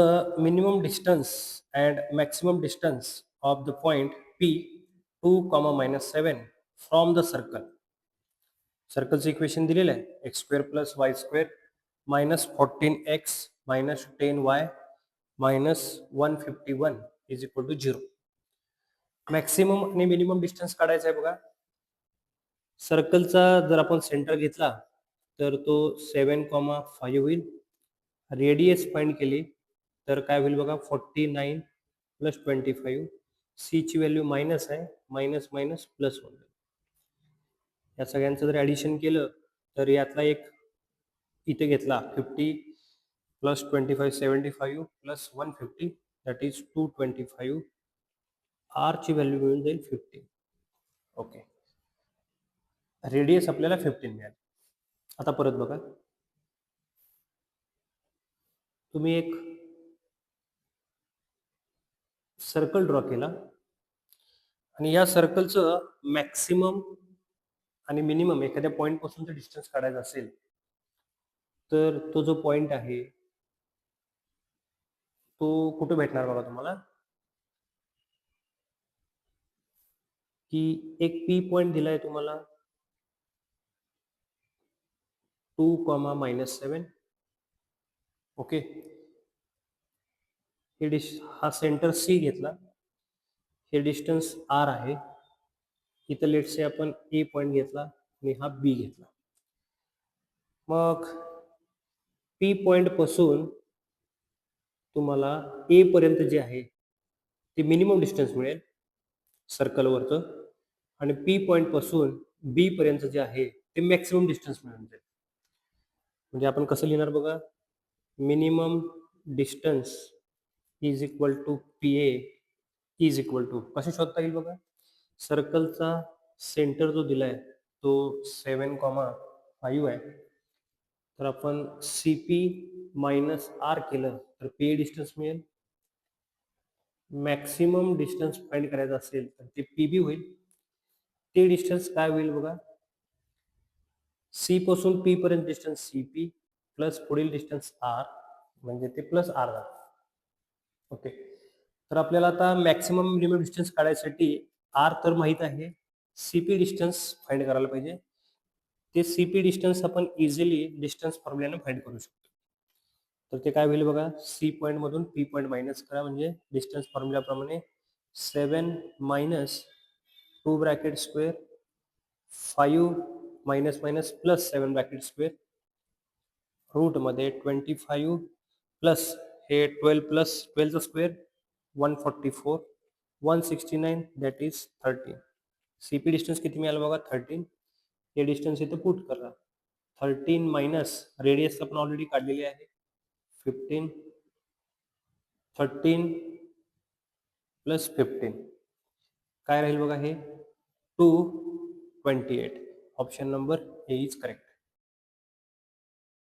The minimum distance and maximum distance of the point P 2, minus 7 from the circle. सर्कलचं equation दिलेलं आहे x square plus y square minus 14x minus 10y minus 151 is equal to 0. Maximum आणि minimum distance काढायचा आहे बघा. सर्कलचा जर आपण centre घेतला तर तो 7,5 होईल. रेडियस फाइंड केली तर काय होईल बघा 49 प्लस 25. सी ची व्हॅल्यू मायनस आहे, मायनस मायनस प्लस होईल. या सगळ्यांचं जर ॲडिशन केलं तर यातला एक इथे घेतला 50 plus 25 75 plus 150 that is 225. R ची व्हॅल्यू मिळून जाईल 15. ओके, रेडियस आपल्याला 15 मिळाली. आता परत बघा, तुम्ही एक सर्कल ड्रॉ केला आणि या सर्कलचं मॅक्सिमम आणि मिनिमम एखाद्या पॉईंट पासूनचं डिस्टन्स काढायचा असेल तर तो जो पॉईंट आहे तो कुठे भेटणार बघा तुम्हाला, की एक पी पॉईंट दिलाय तुम्हाला 2, मायनस 7. ओके, हा सेंटर सी घेतला, हे डिस्टन्स आर आहे. इथं लेट से आपण ए पॉईंट घेतला आणि हा बी घेतला. मग पी पॉईंट पासून तुम्हाला ए पर्यंत जे आहे ते मिनिमम डिस्टन्स मिळेल सर्कलवरचं, आणि पी पॉईंट पासून बी पर्यंत जे आहे ते मॅक्सिमम डिस्टन्स मिळून जाईल. म्हणजे आपण कसं लिहिणार बघा, minimum distance is equal to P A is equal to, कसे शोधता येईल बघा, सर्कलचा सेंटर जो दिलाय तो 7,5 आहे, तर आपण सी पी मायनस आर केलं तर पी ए डिस्टन्स मिळेल. मॅक्सिमम डिस्टन्स फाइंड करायचं असेल तर ते पी बी होईल. ते डिस्टन्स काय होईल बघा, सी पासून पी पर्यंत डिस्टन्स सी पी प्लस पुढील डिस्टन्स आर, म्हणजे ते प्लस आर झालं. ओके, तर आपल्याला आता मॅक्सिमम मिनिमम डिस्टन्स काढायसाठी आर तर माहित आहे, सीपी डिस्टन्स फाइंड करायला पाहिजे. ते सीपी डिस्टन्स आपण इझिली डिस्टन्स फॉर्म्युल्याने फाइंड करू शकतो. तर ते काय होईल बघा, सी पॉईंट मधून पी पॉईंट मायनस करा, म्हणजे डिस्टन्स फॉर्म्युल्याप्रमाणे 7 minus 2 bracket square 5 minus minus plus 7 bracket square route मध्ये 25 प्लस हे 12 प्लस 12चा square 144 169 that is 13. CP distance किती मिळालं बघा 13. हे डिस्टन्स इथं पुट करा. 13 मायनस रेडियस आपण ऑलरेडी काढलेली आहे 15, 13 प्लस 15 काय राहील बघा, हे 228. Option number A is correct.